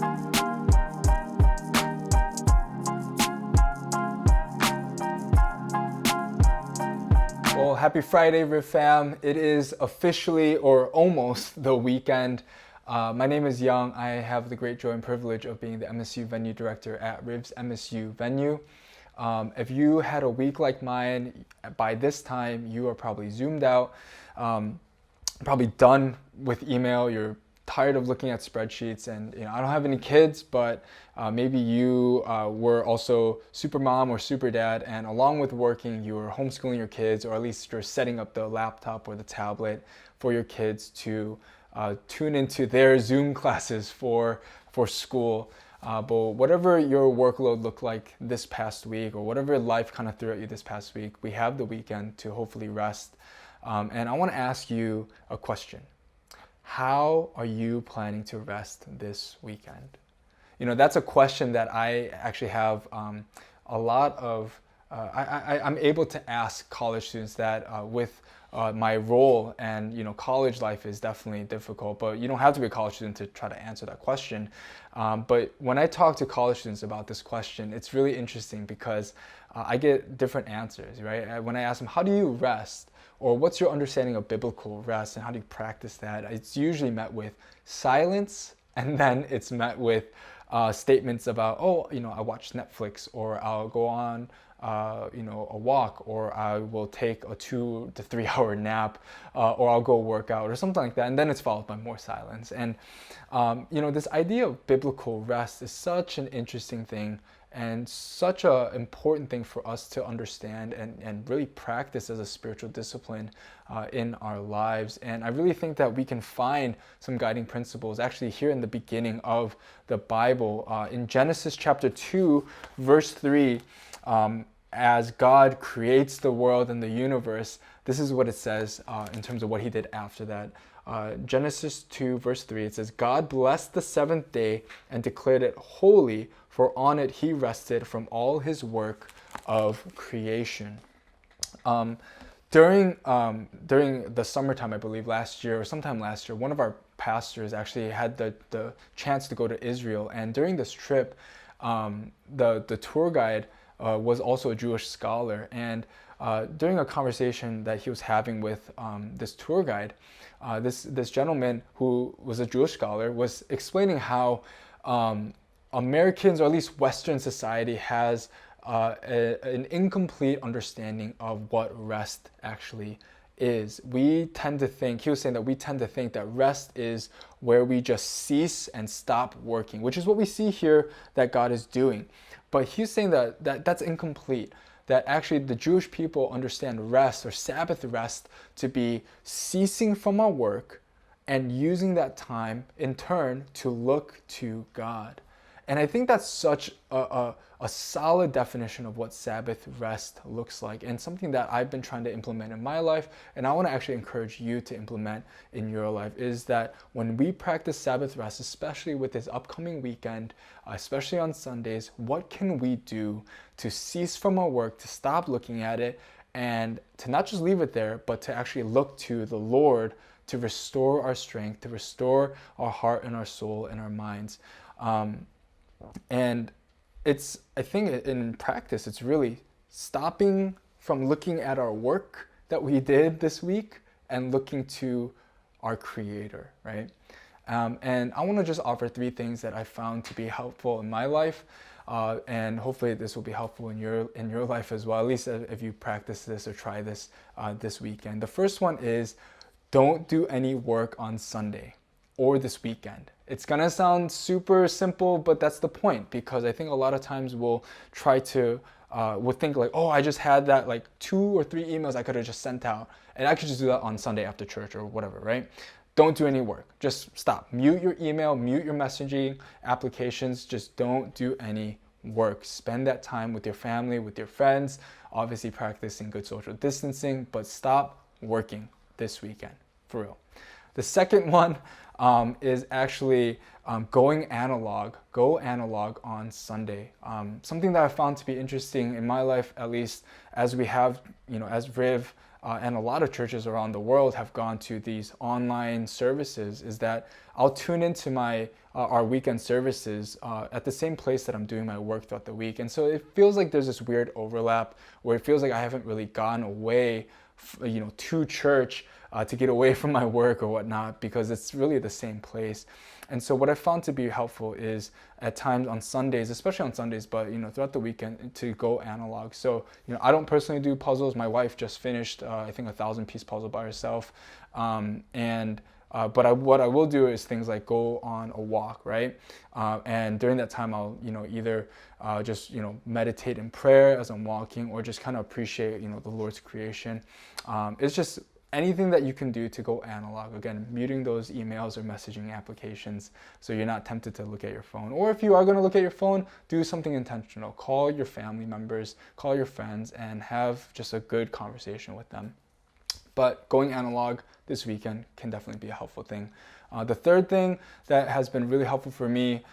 Well, happy Friday, Riv fam. It is officially or almost the weekend. My name is Young. I have the great joy and privilege of being the MSU Venue Director at Riv's MSU Venue. If you had a week like mine, by this time you are probably zoomed out, probably done with email. You're tired of looking at spreadsheets, and I don't have any kids, but maybe you were also super mom or super dad, and along with working, you were homeschooling your kids, or at least you're setting up the laptop or the tablet for your kids to tune into their Zoom classes for school. But whatever your workload looked like this past week, or whatever life kind of threw at you this past week, we have the weekend to hopefully rest. And I want to ask you a question. How are you planning to rest this weekend? That's a question that I actually have a lot of, I'm able to ask college students that with my role, and college life is definitely difficult, but you don't have to be a college student to try to answer that question. But when I talk to college students about this question, it's really interesting because I get different answers, right? When I ask them, how do you rest? Or what's your understanding of biblical rest and how do you practice that? It's usually met with silence, and then it's met with statements about, I watch Netflix, or I'll go on a walk, or I will take a 2 to 3 hour nap, or I'll go work out or something like that. And then it's followed by more silence. And this idea of biblical rest is such an interesting thing, and such an important thing for us to understand and really practice as a spiritual discipline in our lives. And I really think that we can find some guiding principles actually here in the beginning of the Bible. In Genesis chapter 2, verse 3, as God creates the world and the universe, this is what it says in terms of what he did after that. Genesis 2, verse 3, it says, God blessed the seventh day and declared it holy, for on it he rested from all his work of creation. During the summertime, I believe last year, or sometime last year, one of our pastors actually had the chance to go to Israel. And during this trip, the tour guide was also a Jewish scholar. And during a conversation that he was having with this tour guide, this gentleman who was a Jewish scholar was explaining how Americans, or at least Western society, has an incomplete understanding of what rest actually is. We tend to think, he was saying that we tend to think that rest is where we just cease and stop working, which is what we see here that God is doing. But he's saying that that's incomplete. That actually the Jewish people understand rest, or Sabbath rest, to be ceasing from our work and using that time in turn to look to God. And I think that's such a solid definition of what Sabbath rest looks like, and something that I've been trying to implement in my life, and I want to actually encourage you to implement in your life, is that when we practice Sabbath rest, especially with this upcoming weekend, especially on Sundays, what can we do to cease from our work, to stop looking at it, and to not just leave it there, but to actually look to the Lord to restore our strength, to restore our heart and our soul and our minds. And I think in practice, it's really stopping from looking at our work that we did this week and looking to our Creator, right? And I want to just offer 3 things that I found to be helpful in my life, and hopefully this will be helpful in your life as well, at least if you practice this or try this this weekend. The first one is, don't do any work on Sunday or this weekend. It's gonna sound super simple, but that's the point, because I think a lot of times we'll try to, we'll think like, oh, I just had that like 2 or 3 emails I could have just sent out, and I could just do that on Sunday after church or whatever, right? Don't do any work. Just stop. Mute your email, mute your messaging applications. Just don't do any work. Spend that time with your family, with your friends, obviously practicing good social distancing, but stop working this weekend, for real. The second one is actually going analog. Go analog on Sunday. Something that I found to be interesting in my life, at least, as we have, as Riv and a lot of churches around the world have gone to these online services, is that I'll tune into my our weekend services at the same place that I'm doing my work throughout the week. And so it feels like there's this weird overlap where it feels like I haven't really gone away, to church to get away from my work or whatnot, because it's really the same place. And so what I found to be helpful is at times on Sundays, especially on Sundays, but throughout the weekend, to go analog. So I don't personally do puzzles. My wife just finished I think a 1,000-piece puzzle by herself, but what I will do is things like go on a walk, right? And during that time, I'll either just meditate in prayer as I'm walking, or just kind of appreciate the Lord's creation. It's just anything that you can do to go analog. Again, muting those emails or messaging applications so you're not tempted to look at your phone. Or if you are going to look at your phone, do something intentional. Call your family members, call your friends, and have just a good conversation with them. But going analog this weekend can definitely be a helpful thing. The third thing that has been really helpful for me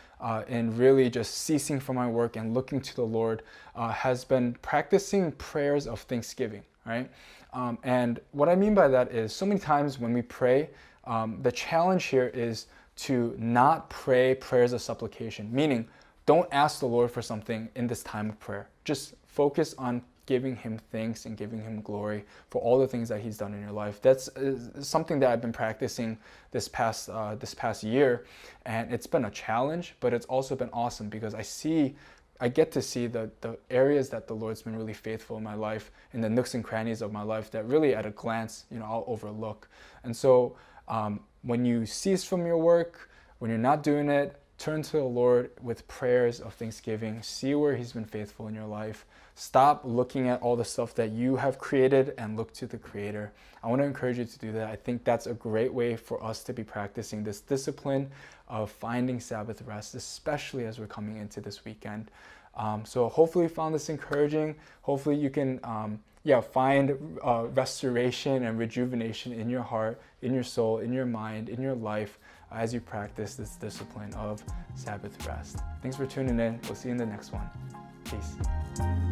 in really just ceasing from my work and looking to the Lord has been practicing prayers of thanksgiving, right? And what I mean by that is so many times when we pray, the challenge here is to not pray prayers of supplication, meaning don't ask the Lord for something in this time of prayer. Just focus on giving him thanks and giving him glory for all the things that he's done in your life. That's something that I've been practicing this past year, and it's been a challenge, but it's also been awesome because I get to see the areas that the Lord's been really faithful in my life, in the nooks and crannies of my life that really at a glance, I'll overlook. And so when you cease from your work, when you're not doing it, turn to the Lord with prayers of thanksgiving. See where he's been faithful in your life. Stop looking at all the stuff that you have created and look to the Creator. I want to encourage you to do that. I think that's a great way for us to be practicing this discipline of finding Sabbath rest, especially as we're coming into this weekend. So hopefully you found this encouraging. Hopefully you can find restoration and rejuvenation in your heart, in your soul, in your mind, in your life as you practice this discipline of Sabbath rest. Thanks for tuning in. We'll see you in the next one. Peace.